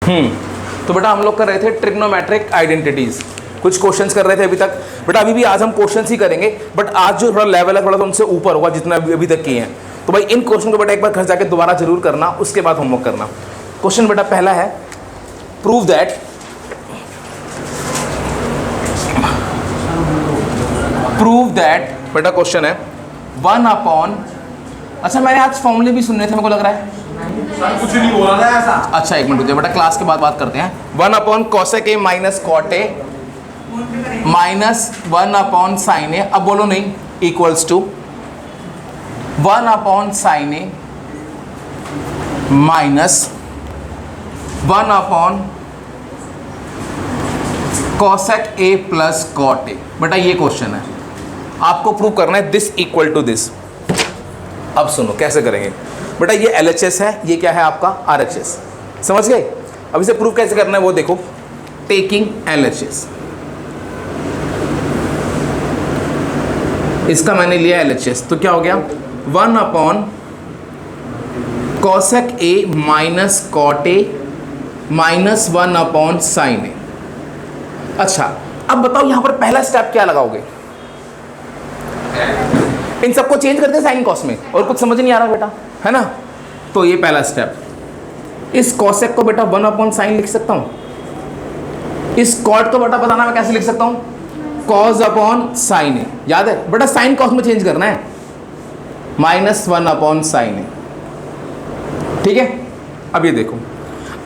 तो बेटा हम लोग कर रहे थे ट्रिग्नोमेट्रिक आइडेंटिटीज, कुछ क्वेश्चंस कर रहे थे अभी तक। बेटा अभी भी आज हम क्वेश्चंस ही करेंगे, बट आज जो थोड़ा लेवल है थोड़ा सा उनसे ऊपर होगा जितना अभी तक किए हैं। तो भाई इन क्वेश्चन को बेटा एक बार घर जाके दोबारा जरूर करना, उसके बाद होमवर्क करना। क्वेश्चन बेटा पहला है, प्रूव दैट बेटा क्वेश्चन है 1/, अच्छा मैंने आज फॉर्मूले भी सुनने थे मेरे को लग रहा है। कुछ नहीं बोला था ऐसा। अच्छा एक मिनट रुकिए बेटा, क्लास के बाद बात करते हैं। 1/cos A minus cot A minus 1/sin A, अब बोलो नहीं, equals to 1/sin A minus 1/cos A plus cot A। बेटा ये क्वेश्चन है, आपको प्रूव करना है दिस इक्वल टू दिस। अब सुनो कैसे करेंगे बेटा, ये LHS है, ये क्या है आपका RHS, समझ गए। अब इसे प्रूव कैसे करना है वो देखो। टेकिंग LHS, इसका मैंने लिया LHS, तो क्या हो गया 1/cos A minus cot A minus 1/sin A। अच्छा अब बताओ यहां पर पहला स्टेप क्या लगाओगे, इन सबको चेंज करते हैं साइन कॉस में, और कुछ समझ नहीं आ रहा बेटा, है ना। तो ये पहला स्टेप, इस कॉसेक को बेटा 1/sin लिख सकता हूं, इस कॉट को बेटा बताना मैं कैसे लिख सकता हूं, cos/sin A, याद है बेटा साइन कॉस में चेंज करना है, माइनस 1/sin A, ठीक है। अब ये देखो,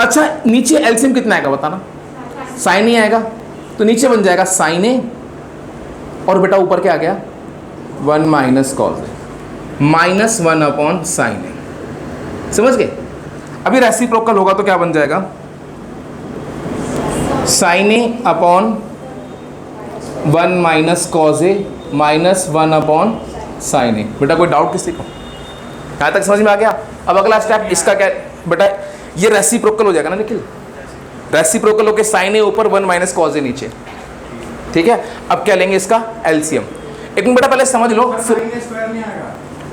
अच्छा नीचे एलसीएम कितना आएगा बताना, साइन ही आएगा, तो नीचे बन जाएगा sin A, और बेटा ऊपर क्या आ गया 1 minus cos A minus 1/sin A, समझ गए। अभी रेसिप्रोकल होगा तो क्या बन जाएगा, sin A upon 1 minus cos A minus 1/sin A। बेटा कोई डाउट किसी को, यहाँ तक समझ में आ गया। अब अगला स्टेप इसका क्या बेटा, ये रेसिप्रोकल हो जाएगा ना निखिल, रेसिप्रोकल होके sin A ऊपर 1 माइनस cos A नीचे, ठीक है। अब क्या लेंगे इसका एलसीएम, एक मिनट बेटा पहले समझ लो, फिर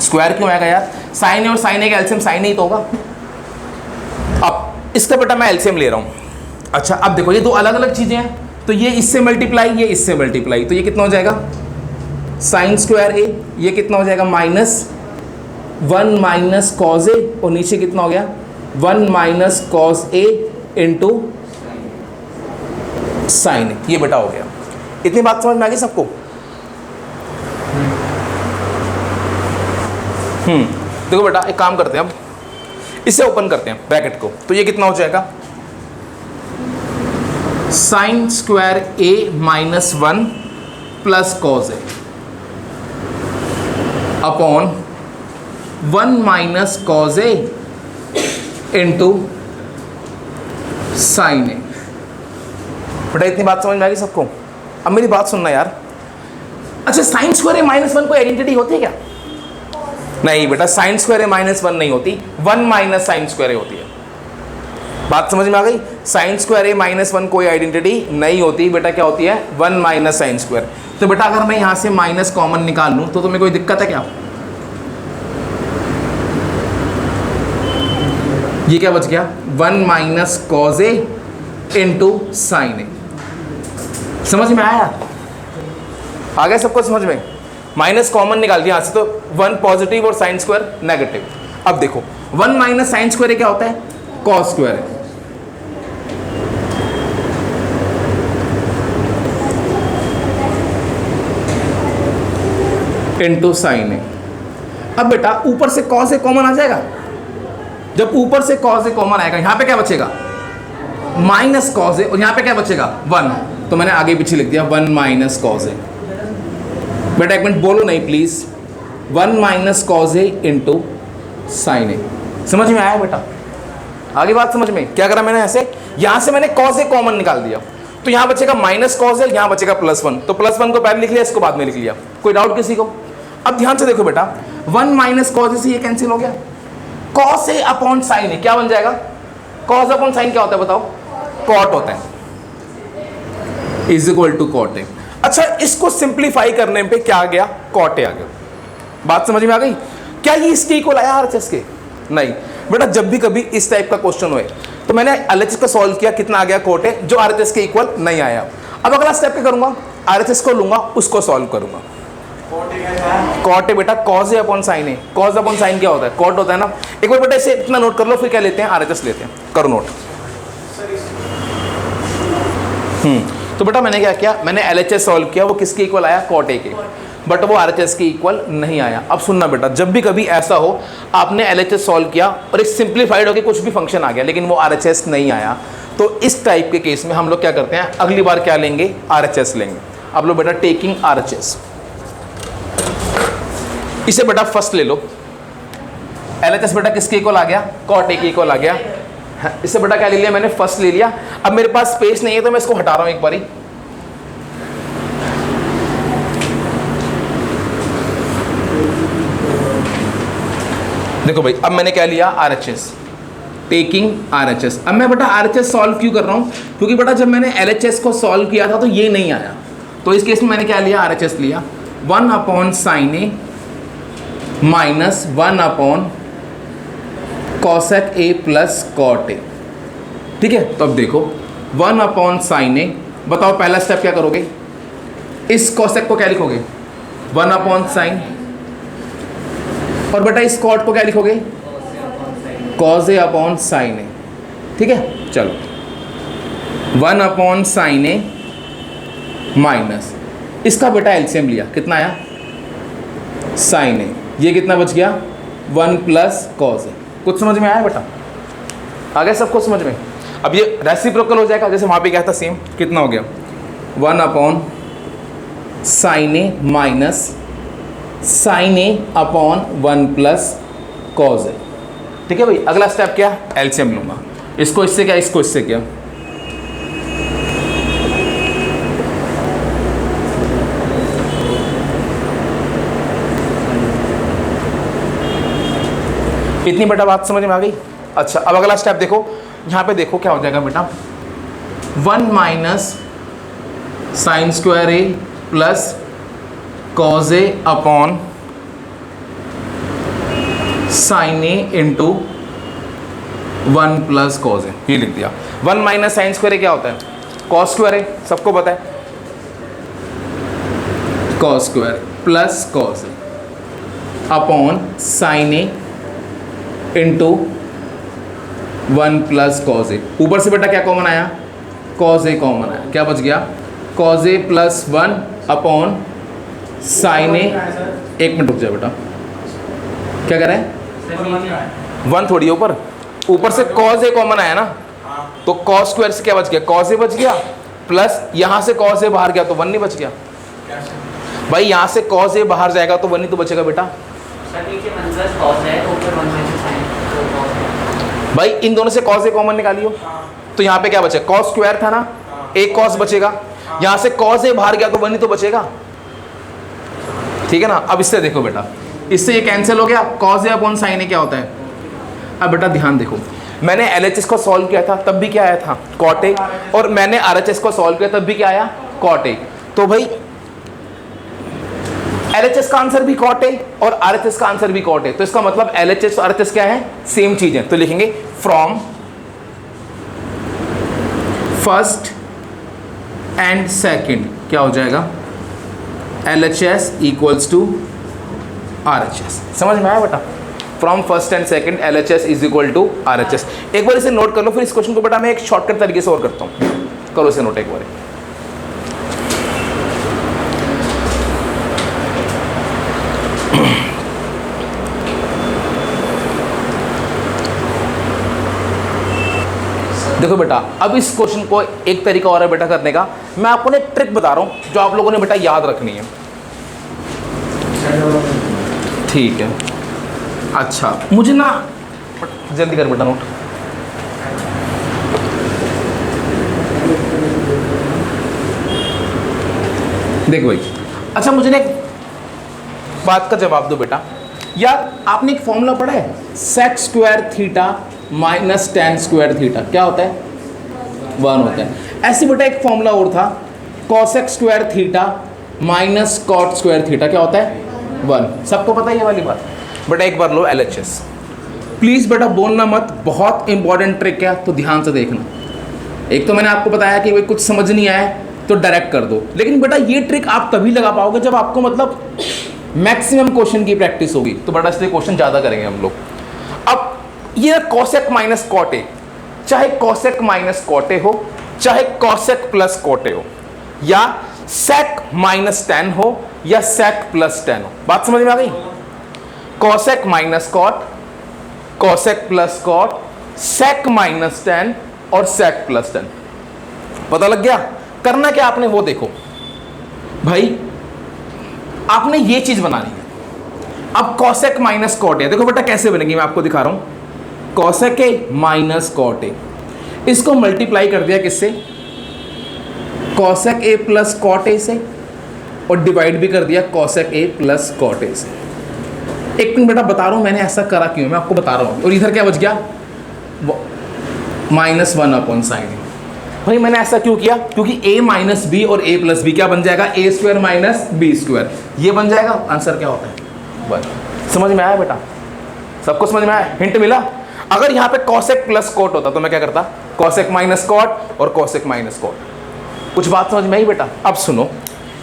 स्क्वायर क्यों आएगा यार, साइन ए और साइन ए का एलसीएम साइन ही तो होगा। अब इसका बेटा मैं एलसीएम ले रहा हूं। अच्छा अब देखो ये दो अलग अलग चीजें हैं, तो ये इससे मल्टीप्लाई, ये इससे मल्टीप्लाई, तो ये कितना हो जाएगा साइन स्क्वायर ए, ये कितना हो जाएगा माइनस 1 माइनस कॉस ए, और नीचे कितना हो गया 1 minus cos A into sine A, ये बेटा हो गया। इतनी बात समझ में आ गई सबको। देखो बेटा एक काम करते हैं, अब इसे ओपन करते हैं ब्रैकेट को, तो ये कितना हो जाएगा sign square A minus 1 plus cos A upon 1 minus cos A into sine ए। बेटा इतनी बात समझ में आ गई सबको। अब मेरी बात सुनना यार, अच्छा साइन स्क्वायर ए माइनस 1 कोई आइडेंटिटी होती है क्या, नहीं बेटा साइन स्क्वायर ए माइनस 1 नहीं होती, 1 माइनस साइन स्क्वायर ए होती है। बात समझ में आ गई, साइन स्क्वायर ए माइनस 1 कोई आइडेंटिटी नहीं होती बेटा, क्या होती है 1 माइनस साइन स्क्वायर। तो बेटा अगर मैं यहां से माइनस कॉमन निकाल लूं तो तुम्हें कोई दिक्कत है क्या, ये क्या बच गया 1 minus cos A into sine A. समझ में आया, आ गया सबको समझ में। माइनस कॉमन निकाल दिया यहां से, तो 1 पॉजिटिव और साइन स्क्वायर नेगेटिव। अब देखो 1 माइनस साइन स्क्वायर क्या होता है, कॉस स्क्वायर है, इंटू साइन है। अब बेटा ऊपर से कॉस ए कॉमन आ जाएगा, जब ऊपर से कॉस ए कॉमन आएगा यहां पे क्या बचेगा माइनस कॉस ए, और यहां पे क्या बचेगा 1, तो मैंने आगे पीछे लिख दिया 1 माइनस कॉस ए। बेटा एक मिनट बोलो नहीं please, 1 minus cos A into sine A. समझ में आया बेटा, आगे बात समझ में। क्या करा मैंने, ऐसे यहां से मैंने कॉस ए कॉमन निकाल दिया, तो यहां बचेगा माइनस कॉस ए, यहां बचेगा +1, तो +1 को पहले लिख लिया, इसको बाद में लिख लिया। कोई डाउट किसी को। अब ध्यान से देखो बेटा, 1 माइनस कॉस ए से ये कैंसिल हो गया, कॉस ए अपॉन साइन ए क्या बन जाएगा, कॉस अपॉन साइन क्या होता है बताओ, कॉट होता है, is equal to cot A. अच्छा इसको सिंप्लीफाई करने पे क्या आ गया, कॉट ए आ गया। बात समझ में आ गई। क्या ये इसके इक्वल आया आरएचएस के, नहीं बेटा। जब भी कभी इस टाइप का क्वेश्चन होए तो मैंने LHS को सॉल्व किया, कितना आ गया कोट ए, जो RHS के इक्वल नहीं आया। अब अगला स्टेप क्या करूंगा, RHS को लूंगा, उसको सॉल्व करूंगा। कॉट ए बेटा cause A upon sine A. Cause upon sine क्या होता है, कॉट होता है ना। एक बार बेटा इसे इतना नोट कर लो, फिर क्या लेते हैं, RHS लेते हैं। करो नोट। तो बेटा मैंने क्या किया, मैंने LHS सॉल्व किया, वो किसके इक्वल आया, कॉट ए के, बट वो RHS के इक्वल नहीं आया। अब सुनना बेटा, जब भी कभी ऐसा हो आपने LHS सॉल्व किया और एक सिंप्लीफाइड होकर कुछ भी फंक्शन आ गया लेकिन वो RHS नहीं आया, तो इस टाइप के केस में हम लोग क्या करते हैं, अगली बार क्या लेंगे, RHS लेंगे। अब लो बेटा टेकिंग RHS, इसे बेटा फर्स्ट ले लो। LHS बेटा किसके इक्वल आ गया, कॉट ए के इक्वल आ गया। इससे बेटा क्या ले लिया मैंने, फर्स्ट ले लिया। अब मेरे पास स्पेस नहीं है तो मैं इसको हटा रहा हूं एक बारी। देखो भाई, अब मैंने क्या लिया, RHS, टेकिंग RHS। अब मैं बेटा RHS सॉल्व क्यों कर रहा हूं, क्योंकि बेटा जब मैंने LHS को सॉल्व किया था तो ये नहीं आया, तो इस केस में मैंने क्या लिया, RHS लिया। 1 upon sine A minus 1 upon cosec A plus cot A. ठीक है, तो अब देखो 1 अपॉन साइन ए, बताओ पहला स्टेप क्या करोगे, इस कॉसेक को क्या लिखोगे, 1 अपॉन साइन, और बेटा इस कॉट को क्या लिखोगे, कॉज ए अपॉन साइन ए। ठीक है, चलो 1 अपॉन साइन ए माइनस इसका बेटा एलसीएम लिया, कितना आया, साइन ए, ये कितना बच गया, 1 प्लस कॉज ए। कुछ समझ में आया बेटा, आ गया सबको समझ में। अब ये रेसिप्रोकल हो जाएगा, जैसे वहाँ पे क्या था सेम, कितना हो गया, 1 upon sine A minus sign A upon 1 plus cos ए। ठीक है भाई, अगला स्टेप क्या, एलसीएम लूंगा, इसको इससे क्या, इसको इससे क्या, इतनी बेटा बात समझ में आ गई। अच्छा, अब अगला स्टेप देखो, यहाँ पे देखो क्या हो जाएगा बेटा, 1 minus sine square A plus cos A upon sine A into 1 plus cos A, ये लिख दिया। 1 माइनस साइन स्क्वायर ए क्या होता है, कॉस स्क्वायर ए, सबको पता है, cos square plus cos A upon sine A into 1 plus cos ए। ऊपर से बेटा क्या कॉमन आया, कॉज ए कॉमन आया, क्या बच गया, cause A plus 1 upon sine ए। एक मिनट रुक जाए बेटा, क्या कर रहे हैं, 1 थोड़ी ऊपर, ऊपर से कॉज ए कॉमन आया ना, तो कॉस स्क्वायर से क्या बच गया, कॉज ए बच गया, प्लस यहाँ से कॉज ए बाहर गया तो 1 नहीं बच गया। भाई यहाँ से कॉज ए बाहर जाएगा तो 1 ही तो बचेगा बेटा। भाई इन दोनों से कॉस ए कॉमन निकालियो, तो यहाँ पे क्या बचे, कॉस स्क्वायर था ना, एक कॉस बचेगा, यहाँ से कॉस ए बाहर गया तो 1 ही तो बचेगा। ठीक है ना, अब इससे देखो बेटा, इससे ये कैंसिल हो गया, कॉस ए अपॉन साइन ए क्या होता है। अब बेटा ध्यान देखो, मैंने LHS को सॉल्व किया था तब भी क्या आया था, कॉट ए, और मैंने RHS को सॉल्व किया तब भी क्या आया, कॉट ए। तो भाई LHS का आंसर भी कॉट ए और RHS का आंसर भी कॉट ए, तो इसका मतलब LHS और RHS क्या है, सेम चीज है। तो लिखेंगे फ्रॉम फर्स्ट एंड सेकंड क्या हो जाएगा, LHS इक्वल्स टू RHS। समझ में आया बेटा, from first and second LHS is equal to RHS। एक बार इसे नोट कर लो, फिर इस क्वेश्चन को बेटा मैं एक शॉर्टकट तरीके से और करता हूँ, करो इसे नोट एक बार। देखो बेटा, अब इस क्वेश्चन को एक तरीका और है बेटा करने का, मैं आपको एक ट्रिक बता रहा हूं जो आप लोगों ने बेटा याद रखनी है। ठीक है, अच्छा मुझे ना जल्दी कर बेटा नोट। देख भाई, अच्छा मुझे ना एक बात का जवाब दो बेटा। यार आपने एक फॉर्मूला पढ़ा है, sec square theta minus tan square theta क्या होता है, 1 होता है। ऐसे बेटा एक फॉर्मूला और था, cosec square theta minus cot square theta क्या होता है, 1। सबको पता है ये वाली बात। बेटा एक बार लो LHS, प्लीज़ बेटा बोलना मत, बहुत इंपॉर्टेंट ट्रिक है, तो ध्यान से देखना। एक तो मैंने आपको बताया कि भाई कुछ समझ नहीं आया तो डायरेक्ट कर दो, लेकिन बेटा ये ट्रिक आप तभी लगा पाओगे जब आपको मतलब मैक्सिमम क्वेश्चन की प्रैक्टिस होगी, तो बेटा इसलिए क्वेश्चन ज़्यादा करेंगे हम लोग। अब ये कॉसेक माइनस कॉट ए, चाहे कॉसेक माइनस कॉट ए हो, चाहे कॉसेक प्लस कॉट ए हो, या सेक माइनस टेन हो, या सेक प्लस टेन हो, बात समझ में आ गई? Cosec minus cot, cosec plus cot, sec minus tan और सेक प्लस टेन, पता लग गया? करना क्या आपने वो देखो भाई, आपने ये चीज बनानी है। अब कॉसेक माइनस कॉट ए, देखो बेटा कैसे बनेगी, मैं आपको दिखा रहा हूं। Cosec A minus cot A, इसको मल्टीप्लाई कर दिया किससे? Cosec A plus cot A से, और डिवाइड भी कर दिया cosec A plus cot A से। एक मिनट बेटा बता रहा हूं मैंने ऐसा करा क्यों, मैं आपको बता रहा हूं। और इधर क्या बच गया? माइनस वन अपॉन साइन ए। भाई मैंने ऐसा क्यों किया? क्योंकि a माइनस बी और a प्लस बी क्या बन जाएगा? ए स्क्वायर माइनस बी स्क्वायर, ये बन जाएगा। आंसर क्या होता है? वन। समझ में आया बेटा? सबको समझ में आया? हिंट मिला? अगर यहाँ पे कॉसेक प्लस कॉट होता तो मैं क्या करता? कॉसेक माइनस कॉट और कॉसेक माइनस कॉट। कुछ बात समझ में आई बेटा? अब सुनो,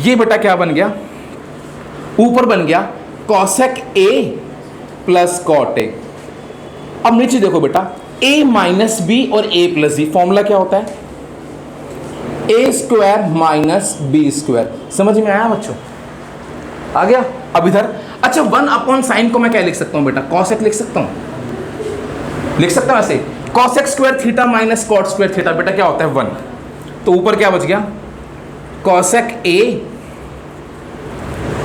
ये बेटा क्या बन गया? ऊपर बन गया cosec a plus cot A. अब नीचे देखो बेटा, a माइनस बी और a प्लस बी, फॉर्मूला क्या होता है? A square minus B square. समझ में आया बच्चों? आ गया? अब इधर अच्छा, वन अपॉन साइन को मैं क्या लिख सकता हूं बेटा? कॉसेक लिख सकता हूं, लिख सकता हूं ऐसे, cosec square theta minus cot square theta, बेटा क्या होता है? वन। तो ऊपर क्या बच गया? Cosec A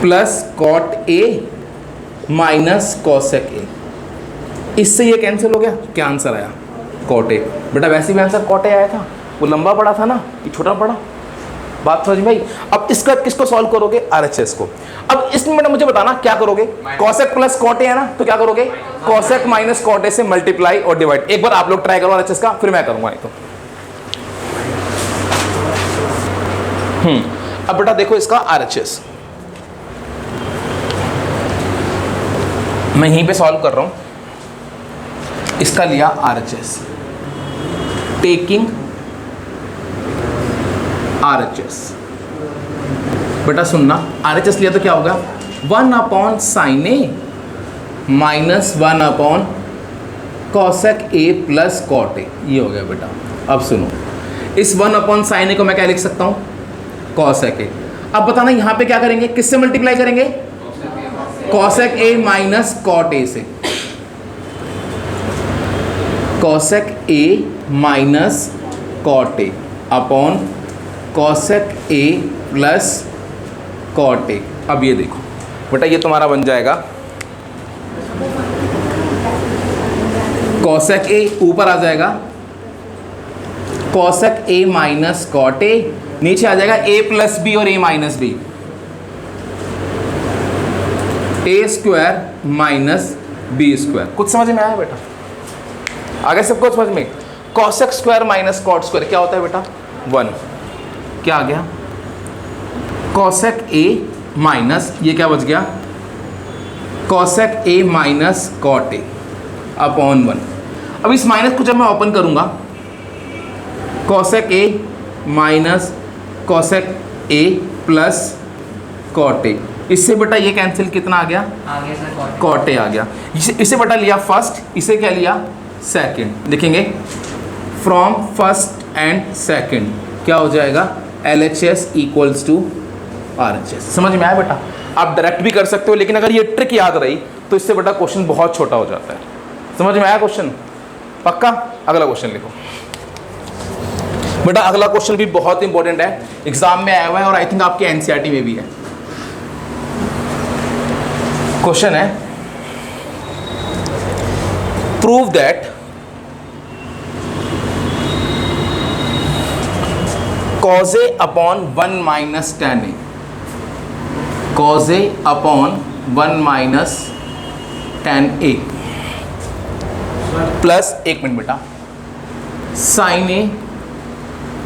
plus cot A minus cosec A. इससे ये कैंसिल हो गया, क्या आंसर आया? Cot A. बेटा वैसे भी आंसर कॉट ए आया था, वो लंबा पड़ा था ना, ये छोटा पड़ा। बात समझ में आई? अब इसका किसको सॉल्व करोगे? आरएचएस को। अब इसमें बेटा मुझे बताना क्या करोगे? कॉसेक प्लस कॉट ए है ना, तो क्या करोगे? कॉसेक माइनस कॉट ए से मल्टीप्लाई और डिवाइड। एक बार आप लोग ट्राई करो आरएचएस का, फिर मैं करूंगा। नहीं तो अब बेटा देखो इसका आरएचएस, मैं यहीं पे सॉल्व कर रहा हूं। इसका लिया आरएचएस, टेकिंग आरएचएस। बेटा सुनना, आरएचएस लिया तो क्या होगा? One upon sine A minus one upon cosec A plus cot A, ये हो गया बेटा। अब सुनो, इस वन अपॉन साइन ए को मैं क्या लिख सकता हूं? Cosec A. अब बताना यहां पे क्या करेंगे, किससे मल्टीप्लाई करेंगे? Cosec A minus cot A से। Cosec A minus cot A upon cosec A plus cot A. अब ये देखो बेटा, ये तुम्हारा बन जाएगा कॉसेक ए, ऊपर आ जाएगा cosec A minus cot A, नीचे आ जाएगा ए प्लस बी और A minus B, A square minus B square. कुछ समझ में आया बेटा? आगे सबको समझ में? Cosec square minus cot square क्या होता है बेटा? वन। क्या आ गया? कॉसेक ए माइनस, ये क्या बच गया? Cosec A minus cot A upon one. अब इस माइनस को जब मैं ओपन करूंगा, cosec A minus cosec A plus cot A, इससे बेटा ये कैंसिल कितना आ गया? कॉट ए आ गया। इसे बेटा लिया फर्स्ट, इसे क्या लिया? सेकंड। लिखेंगे फ्रॉम फर्स्ट एंड सेकंड क्या हो जाएगा? LHS equals to RHS। समझ में आया बेटा? आप डायरेक्ट भी कर सकते हो, लेकिन अगर ये ट्रिक याद रही तो इससे बेटा क्वेश्चन बहुत छोटा हो जाता है। समझ में आया क्वेश्चन? पक्का? अगला क्वेश्चन लिखो बेटा। अगला क्वेश्चन भी बहुत इंपॉर्टेंट है, एग्जाम में आया हुआ है और आई थिंक आपके NCERT में भी है। क्वेश्चन है, prove that cos A upon 1 minus tan A, cos A upon 1 minus tan A plus, एक मिनट बेटा, sin A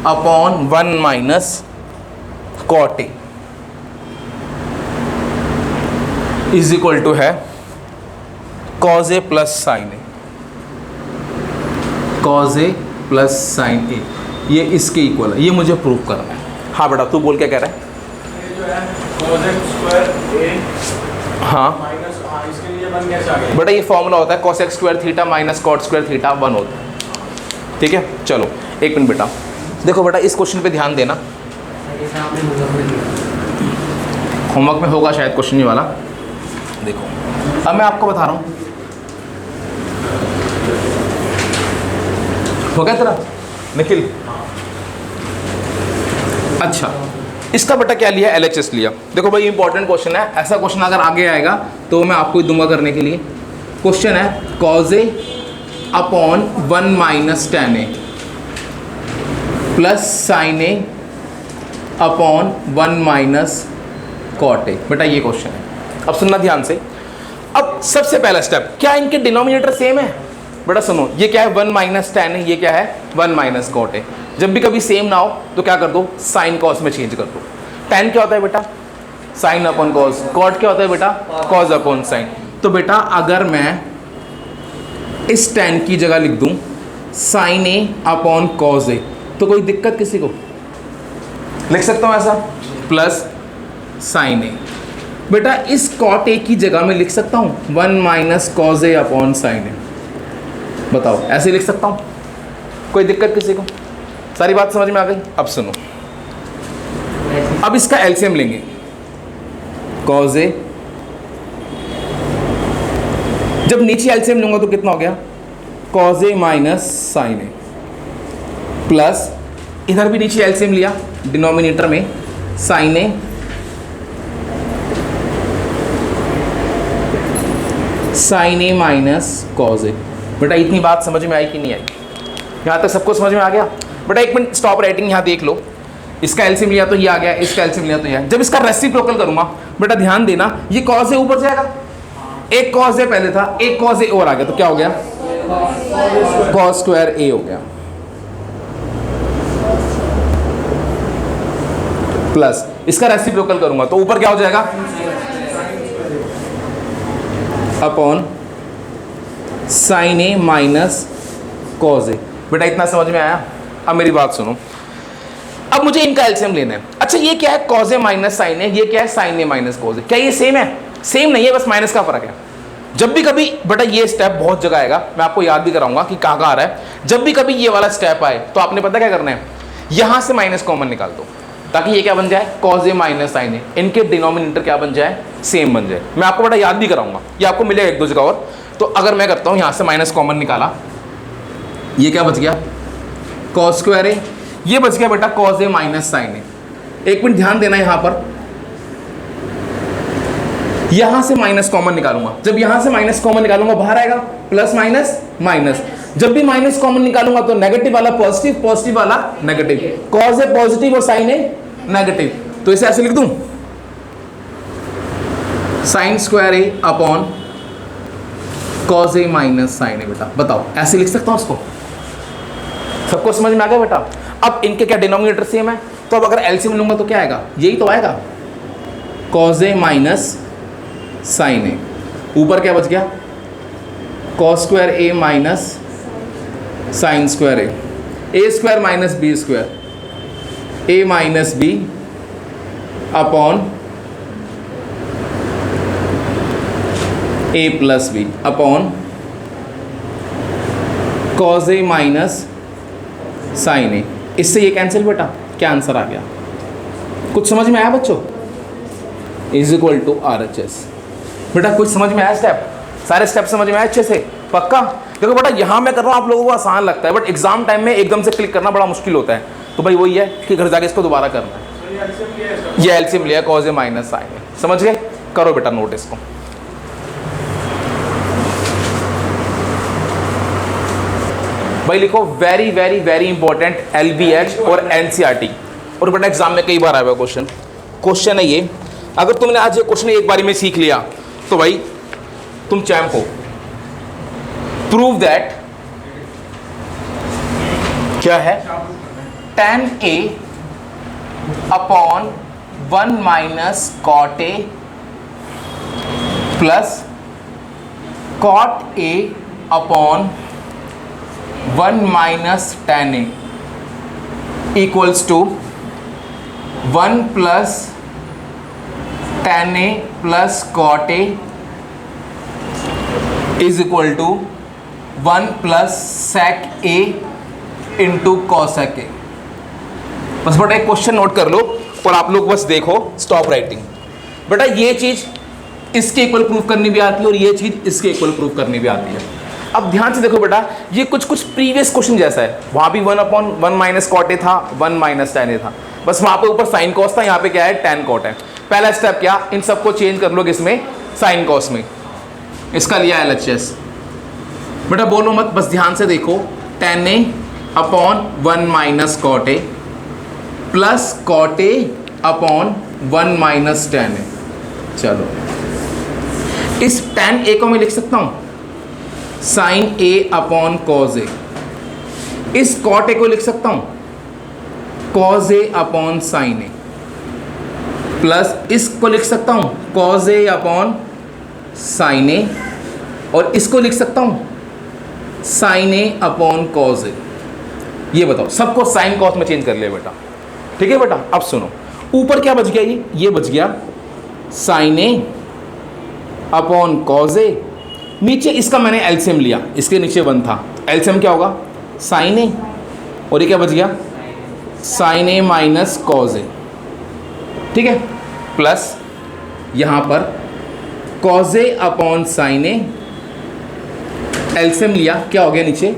upon 1 minus cot A is equal to है cos A plus sin A। Cos A plus sine A, ये इसके equal है, ये मुझे prove करना है। हाँ बेटा तू बोल क्या कह रहा है? ये जो है cos x स्क्वायर a हाँ माइनस इसके लिए बन कैसे आ गया? बेटा ये फॉर्मूला होता है cos x square theta minus cot square theta 1 होता है। ठीक है चलो एक मिनट बेटा, देखो बेटा इस क्वेश्चन पे ध्यान देना, होमवर्क में होगा शायद क्वेश्चन ये वाला। देखो अब मैं आपको बता रहा हूँ, हो गया तेरा निखिल? अच्छा इसका बेटा क्या लिया? LHS लिया। देखो भाई इंपॉर्टेंट क्वेश्चन है, ऐसा क्वेश्चन अगर आगे आएगा तो मैं आपको ही दूंगा करने के लिए। क्वेश्चन है cos A upon 1 minus tan A plus sin A upon 1 minus cot A। बेटा ये क्वेश्चन है, अब सुनना ध्यान से। अब सबसे पहला स्टेप, क्या इनके डिनोमिनेटर सेम है? बेटा सुनो, ये क्या है 1 माइनस tan A, ये क्या है 1 माइनस cot A। जब भी कभी सेम ना हो तो क्या कर दो, साइन कॉस में चेंज कर दो। tan क्या होता है बेटा? Sine upon cos. cot क्या होता है बेटा? Cos upon sine. तो बेटा अगर मैं इस tan की जगह लिख दूं sine A upon cos A, तो कोई दिक्कत किसी को? लिख सकता हूं ऐसा, प्लस साइन A। बेटा इस cot A की जगह में लिख सकता हूं 1 minus cos A upon sine A। बताओ ऐसे लिख सकता हूं? कोई दिक्कत किसी को? सारी बात समझ में आ गई? अब सुनो, अब इसका एलसीएम लेंगे, cos A, जब नीचे एलसीएम लूंगा तो कितना हो गया? cos A minus sine A, plus इधर भी नीचे एलसीएम लिया डिनोमिनेटर में, sine A sine A minus cos A। बेटा इतनी बात समझ में आई कि नहीं आई? यहाँ तक सबको समझ में आ गया? बेटा एक मिनट स्टॉप राइटिंग, यहाँ देख लो, इसका एलसीएम लिया तो ये आ गया, इसका एलसीएम लिया तो ये। जब इसका रेसिप्रोकल करूंगा बेटा ध्यान देना, ये cos A ऊपर जाएगा, एक cos A पहले था, एक cos A और आ गया, तो क्या हो गया? cos स्क्वायर A हो गया, प्लस इसका रेसिप्रोकल करूंगा तो ऊपर क्या हो जाएगा? Upon sine A minus cos A। बेटा इतना समझ में आया? अब मेरी बात सुनो, अब मुझे इनका एलसीएम लेना है। अच्छा ये क्या है? cos A minus sine A, ये क्या है? Sine A minus cos A। क्या ये सेम है? सेम नहीं है, बस माइनस का फर्क है। जब भी कभी बेटा ये स्टेप बहुत जगह आएगा, मैं आपको याद भी कराऊंगा कि कहाँ आ रहा है। जब भी कभी ये वाला स्टेप आए तो आपने पता क्या करना है, यहां से माइनस कॉमन निकाल दो, ताकि ये क्या बन जाए? cos A minus sine A। इनके डिनोमिनेटर क्या बन जाए? सेम बन जाए। मैं आपको बेटा याद भी कराऊंगा, ये आपको मिलेगा एक दो जगह और। तो अगर मैं करता हूँ, यहां से माइनस कॉमन निकाला, ये क्या बच गया? cos स्क्वायर A, ये बच गया बेटा cos A minus sine A। एक मिनट ध्यान देना, यहां पर यहां से माइनस कॉमन निकालूंगा, जब यहां से माइनस कॉमन निकालूंगा बाहर आएगा प्लस माइनस माइनस। जब भी माइनस कॉमन निकालूंगा तो नेगेटिव वाला पॉजिटिव, पॉजिटिव वाला नेगेटिव, cos A पॉजिटिव और साइन A नेगेटिव। तो इसे ऐसे लिख दूं, sine square A upon cos A minus sine A। बेटा बताओ ऐसे लिख सकता हूं उसको? सबको समझ में आ गया बेटा? अब इनके क्या डिनोमिनेटर सेम है, तो अब अगर एलसीएम लूंगा तो क्या आएगा? यही तो आएगा, cos A minus sine A। ऊपर क्या बच गया? cos square A minus sine square A square minus B square, A minus B upon A plus B upon cos A minus sine A। इससे ये कैंसिल बेटा, क्या आंसर आ गया? कुछ समझ में आया बच्चों? Is equal to RHS। बेटा कुछ समझ में आया? स्टेप सारे स्टेप समझ में आए अच्छे से? पक्का? देखो बेटा यहाँ मैं कर रहा हूँ, आप लोगों को आसान लगता है, बट एग्जाम टाइम में एकदम से क्लिक करना बड़ा मुश्किल होता है। तो भाई वही है कि घर जाके इसको दोबारा करना है। ये एलसीएम लिया cos A minus sine A, समझ गए? करो बेटा नोट इसको। भाई लिखो very very very important LBH और NCERT। और बेटा एग्जाम में कई बार आया हुआ क्वेश्चन है ये। अगर तुमने आज ये क्वेश्चन एक बारी में सीख लिया तो भाई तुम चैंप हो। प्रूव दैट क्या है? tan A upon 1 minus cot A plus cot A upon 1 minus tan A equals to 1 plus tan A plus cot A is equal to 1 plus sec A into cosec A. बस बेटा एक question note कर लो और आप लोग बस देखो, stop writing. बेटा ये चीज इसके इक्वल प्रूव करनी भी आती है और ये चीज इसके इक्वल प्रूव करनी भी आती है। अब ध्यान से देखो बेटा, ये कुछ प्रीवियस क्वेश्चन जैसा है। वहां भी 1/1 माइनस कॉट ए था, 1 माइनस टेन ए था, बस वहां पे ऊपर साइन कॉस था, यहाँ पे क्या है टेन कॉट है। पहला स्टेप क्या, इन सबको चेंज कर लो किसमें, साइन कॉस में। इसका लिया LHS। बेटा बोलो मत, बस ध्यान से देखो, tan A upon 1 minus cot A plus cot A upon 1 minus tan A. चलो इस टेन ए को मैं लिख सकता हूं sine A upon cos A. इस कॉट ए को लिख सकता हूं cos A upon sine A, plus इसको लिख सकता हूं cos A upon sine A, और इसको लिख सकता हूं sine A upon cos A. ये बताओ, सबको साइन कॉस में चेंज कर लिया बेटा, ठीक है बेटा। अब सुनो, ऊपर क्या बच गया, ये बच गया साइन ए अपॉन कॉज ए। नीचे इसका मैंने एलसीएम लिया, इसके नीचे 1 था, एलसीएम क्या होगा साइन ए, और ये क्या बच गया साइन ए माइनस कॉज ए, ठीक है। प्लस यहां पर cause A upon sine A, LCM लिया, क्या हो गया नीचे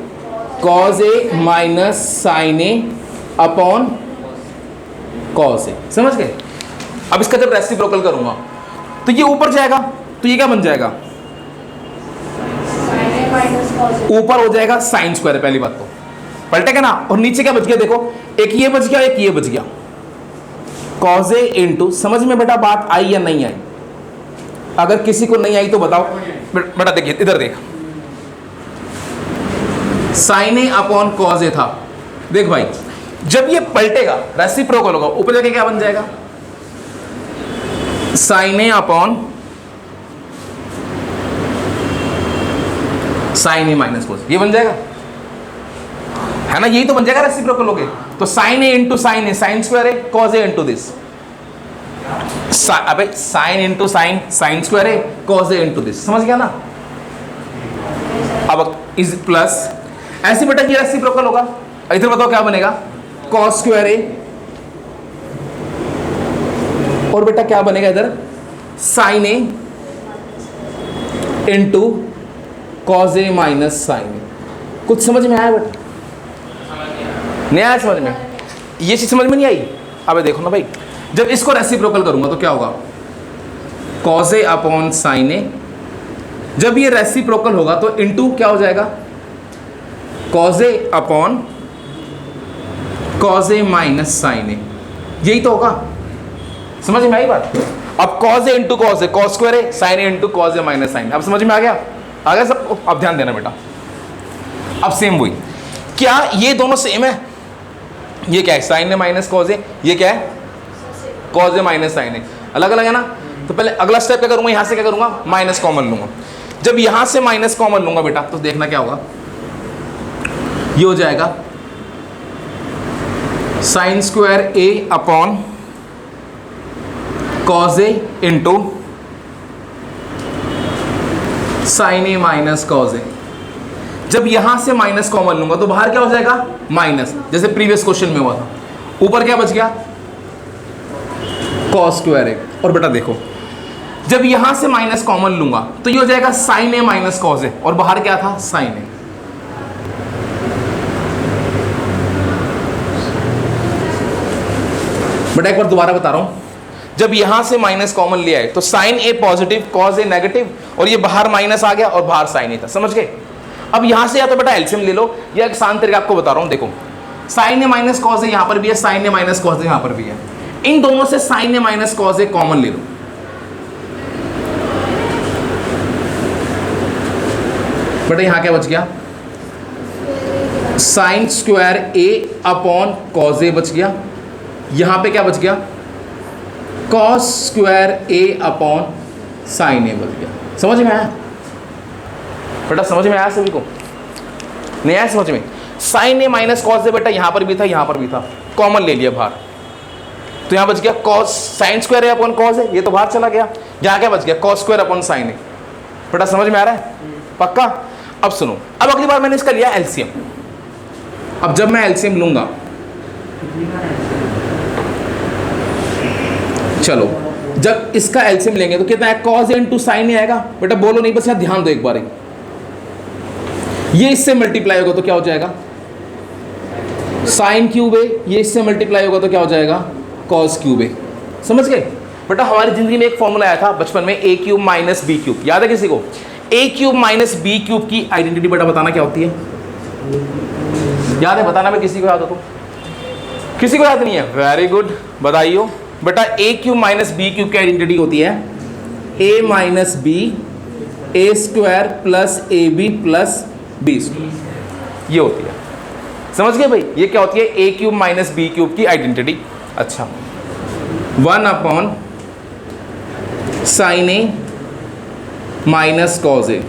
cause A minus sign A upon cos A. समझ गए। अब इसका जब रेसिप्रोकल करूंगा तो ये ऊपर जाएगा, तो ये क्या बन जाएगा, ऊपर हो जाएगा साइन स्क्वायर। पहली बात तो पलटेगा ना, और नीचे क्या बच गया देखो, एक ये बच गया, एक ये बच गया, कॉज ए इंटू। समझ में बेटा बात आई या नहीं आई? अगर किसी को नहीं आई तो बताओ। बेटा देखिए इधर देख, साइन ए अपॉन कॉज ए था। देख भाई, जब ये पलटेगा रेसिप्रोकल होगा, ऊपर जाके क्या बन जाएगा sine A upon sine A minus cos, ये बन जाएगा, है ना, यही तो बन जाएगा रेसिप्रोकल हो गए। तो sine A into sine A, sine square A, cos A into this, अबे sine into sine, sine square A, cos A into this. समझ गया ना। अब इज प्लस ऐसे बेटा ये रेसिप्रोकल होगा, इधर बताओ क्या बनेगा कॉस स्क्वायर ए, और बेटा क्या बनेगा इधर sign A into cos A minus sign ए। कुछ समझ में आया बेटा? नहीं आया समझ में? ये चीज समझ में नहीं आई? अब देखो ना भाई, जब इसको रेसिप्रोकल करूंगा तो क्या होगा कॉज ए अपॉन साइन ए। जब ये रेसिप्रोकल होगा तो इंटू क्या हो जाएगा cause A upon cos A minus sign ए, यही तो होगा। समझ में आई बात? अब cause A into cos A, cos square A, sign A into cos A minus sign. अब समझ में आ गया? आ गया सब? अब ध्यान देना बेटा, अब सेम वही, क्या ये दोनों सेम है? ये क्या है sign A minus cos A, ये क्या है कॉज ए माइनस साइन ए, अलग अलग है ना। तो पहले अगला स्टेप क्या करूंगा, यहां से क्या करूंगा माइनस कॉमन लूंगा। जब यहां से माइनस कॉमन लूंगा बेटा तो देखना क्या होगा, ये हो जाएगा sign square A upon cos A into sine A minus cos ए। जब यहां से माइनस कॉमन लूंगा तो बाहर क्या हो जाएगा माइनस, जैसे प्रीवियस क्वेश्चन में हुआ था। ऊपर क्या बच गया कॉस स्क्वायर ए। और बेटा देखो, जब यहां से माइनस कॉमन लूंगा तो ये हो जाएगा साइन ए माइनस कॉज ए, और बाहर क्या था साइन ए। बेटा एक बार दोबारा बता रहा हूं, जब यहां से माइनस कॉमन लिया है तो साइन ए पॉजिटिव कॉज ए नेगेटिव, और ये बाहर माइनस आ गया और बाहर साइन ए था। समझ गए? अब यहां से या तो बेटा एलसीएम ले लो, या एक आसान तरीका आपको बता रहा हूं। देखो साइन ए माइनस कॉज ए यहां पर भी है, साइन ए माइनस कॉज ए यहां पर भी है, इन दोनों से sign A minus cos A common ले लो। बेटा यहां क्या बच गया साइन स्क्वायर ए अपॉन कॉज ए बच गया, यहां पे क्या बच गया कॉस स्क्वायर ए अपॉन साइन ए बच गया। समझ में आया बेटा? समझ में आया सभी को? नहीं आया समझ में? साइन ए माइनस कॉस ए बेटा यहाँ पर भी था, यहाँ पर भी था, कॉमन ले लिया बाहर, तो यहाँ बच गया cos sine square A upon cos A, ये तो बाहर चला गया, यहाँ क्या बच गया कॉस स्क्वायर अपॉन साइन ए। बेटा समझ में आ रहा है पक्का? अब सुनो, अब अगली बार मैंने इसका लिया एलसीएम। अब जब मैं एलसीएम लूंगा, चलो जब इसका एलसीएम लेंगे तो कितना है, कॉस ए इंटू साइन ए आएगा। बेटा बोलो नहीं, बस यहाँ ध्यान दो एक बार, ये इससे मल्टीप्लाई होगा तो क्या हो जाएगा साइन क्यूब ए, ये इससे मल्टीप्लाई होगा तो क्या हो जाएगा कॉस क्यूब ए। समझ गए बेटा? हमारी जिंदगी में एक फॉर्मूला आया था बचपन में, ए क्यूब माइनस बी क्यूब, याद है किसी को? ए क्यूब माइनस बी क्यूब की आइडेंटिटी बेटा बताना क्या होती है, याद है? बताना, मैं किसी को याद हो तो, किसी को याद नहीं है? वेरी गुड, बताइए बेटा। A cube minus B cube की आइडेंटिटी होती है A minus B A square plus A B plus B square, ये होती है। समझ गए भाई? ये क्या होती है? A cube minus B cube की आइडेंटिटी। अच्छा, 1 upon sine A minus cos A,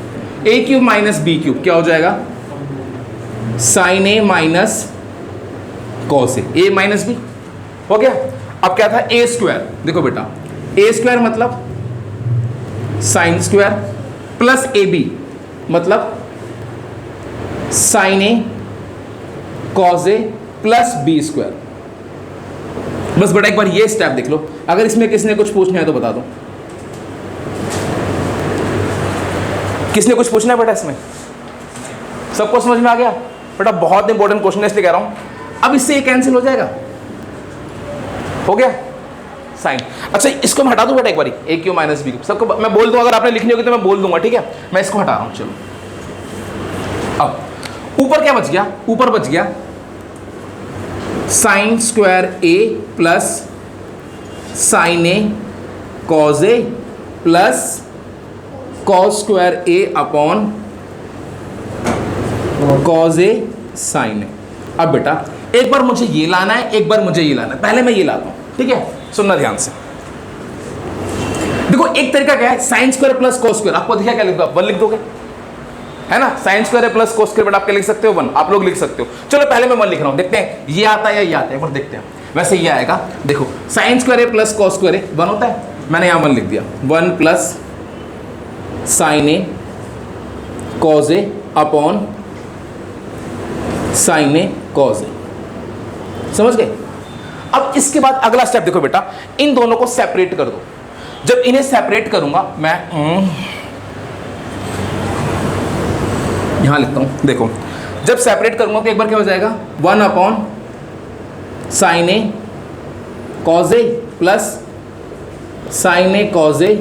A cube minus B cube क्या हो जाएगा sine A minus cos A minus B, हो गया। अब क्या था ए स्क्वायर, देखो बेटा ए स्क्वायर मतलब sine square plus A B मतलब sine A cos A plus B square. बस बेटा एक बार ये स्टेप देख लो, अगर इसमें किसने कुछ पूछना है तो बता दो। किसने कुछ पूछना है बेटा इसमें? सबको समझ में आ गया? बेटा बहुत इंपॉर्टेंट क्वेश्चन है इसलिए कह रहा हूं। अब इससे ये कैंसिल हो जाएगा, हो गया साइन। अच्छा इसको मैं हटा दूं बेटा एक बारी, ए क्यू माइनस बी, सबको मैं बोल दूं, अगर आपने लिखनी होगी तो मैं बोल दूंगा, ठीक है? मैं इसको हटा रहा हूं, चलो। अब ऊपर क्या बच गया? ऊपर बच गया sign square A plus sine A cos A plus cos square A upon cos A sign ए। अब बेटा एक बार मुझे ये लाना है, एक बार मुझे ये लाना है, पहले मैं ये लाता हूं, ठीक है? सुनना ध्यान से। देखो एक तरीका क्या है, sign square plus cos square, आपको देखिए क्या लिख दो, 1 लिख दोगे, है ना? Sign square plus cos square बेटा आप क्या लिख सकते हो 1, आप लोग लिख सकते हो। चलो पहले मैं 1 लिख रहा हूं, देखते हैं ये आता है या ये आता है, एक बार देखते हैं। वैसे ये आएगा, देखो sign square plus cos square 1 होता है, मैंने यहां 1 लिख दिया, 1 plus sine A cos A upon sine A cos ए। समझ गए? अब इसके बाद अगला स्टेप देखो बेटा, इन दोनों को सेपरेट कर दो। जब इन्हें सेपरेट करूंगा मैं यहां लिखता हूं, देखो जब सेपरेट करूंगा तो एक बार क्या हो जाएगा 1 upon sine A cos A plus sine A cos A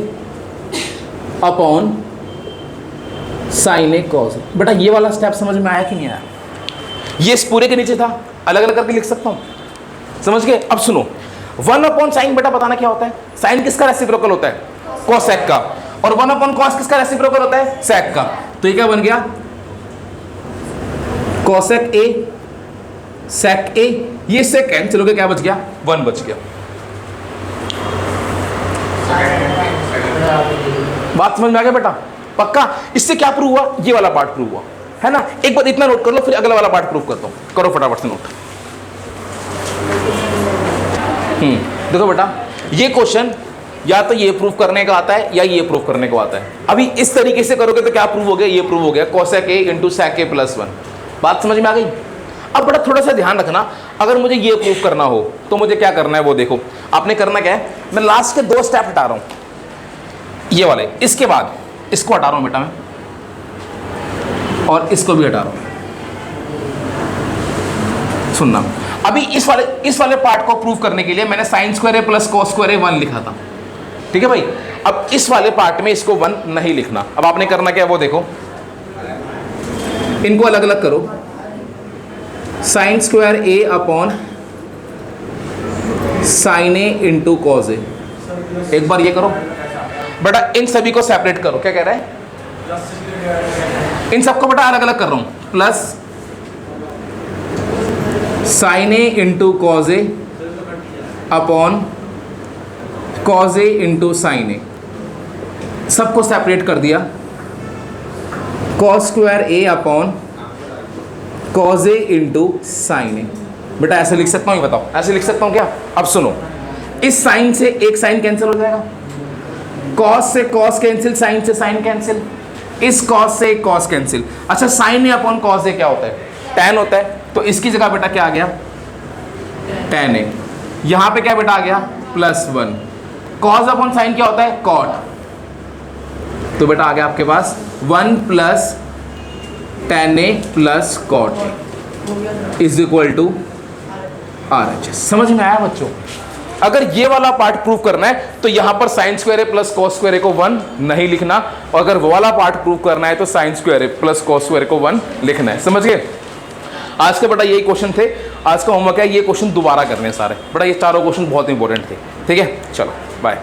upon sine A cos ए। बेटा ये वाला स्टेप समझ में आया कि नहीं आया? ये इस पूरे के नीचे था, अलग अलग करके लिख सकता हूं। समझ गए? अब सुनो, 1 अपॉन साइन बेटा बताना क्या होता है? साइन किसका रेसिप्रोकल होता है? कोसेक का। और 1 अपॉन कॉस किसका रेसिप्रोकल होता है? सेक का। तो ये क्या बन गया? कोसेक ए सेक ए, ये से कैंसिल हो गया, क्या बच गया? 1 बच गया। बात समझ में आ गया बेटा? पक्का? इससे क्या प्रूव हुआ? ये वाला पार्ट प्रूव हुआ, है ना? एक बार इतना नोट कर लो, फिर अगला वाला पार्ट प्रूव करता हूं। करो फटाफट से नोट। देखो बेटा ये क्वेश्चन या तो ये प्रूव करने का आता है या ये प्रूव करने को आता है। अभी इस तरीके से करोगे तो क्या प्रूव हो गया? ये प्रूव हो गया cosec A into sec A plus 1। बात समझ में आ गई? अब बेटा थोड़ा सा ध्यान रखना, अगर मुझे ये प्रूव करना हो तो मुझे क्या करना है वो देखो। आपने करना क्या है, मैं लास्ट के 2 स्टेप हटा रहा हूं, ये वाले, इसके बाद इसको हटा रहा हूं बेटा मैं, और इसको भी हटा रहा हूं। सुनना, अभी इस वाले पार्ट को प्रूव करने के लिए मैंने साइन स्क्वायर ए प्लस कॉस स्क्वायर ए 1 लिखा था, ठीक है भाई? अब इस वाले पार्ट में इसको 1 नहीं लिखना। अब आपने करना क्या है वो देखो, इनको अलग अलग करो। Sign square A upon sine A into cos A, एक बार ये करो बेटा। इन सभी को सेपरेट करो, क्या कह रहा है? इन सबको बेटा अलग अलग कर रहा हूं, plus sine A into cos A upon cos A into sine ए, सबको सेपरेट कर दिया। Cos square A upon cos A into sine ए। बेटा ऐसे लिख सकता हूँ, ये बताओ ऐसे लिख सकता हूँ क्या? अब सुनो, इस साइन से एक साइन कैंसिल हो जाएगा, कॉस से कॉस कैंसिल, साइन से साइन कैंसिल, इस कॉस से एक कॉस कैंसिल। अच्छा sign A upon cos A क्या होता है? टैन होता है। तो इसकी जगह बेटा क्या आ गया? Tan A. यहां पे क्या बेटा आ गया? +1। कॉस अपॉन साइन क्या होता है? कॉट। तो बेटा आ गया आपके पास 1 + tan A + cot A = RHS। समझ में आया बच्चों? अगर ये वाला पार्ट प्रूव करना है तो यहां पर sin² A + cos² A को 1 नहीं लिखना, और अगर वो वाला पार्ट प्रूव करना है तो sin² A + cos² A को 1 लिखना है। समझ गए? आज के बेटा यही क्वेश्चन थे, आज का होमवर्क है, ये क्वेश्चन दोबारा करने हैं सारे। बेटा ये चारों क्वेश्चन बहुत इंपॉर्टेंट थे। ठीक है, चलो बाय।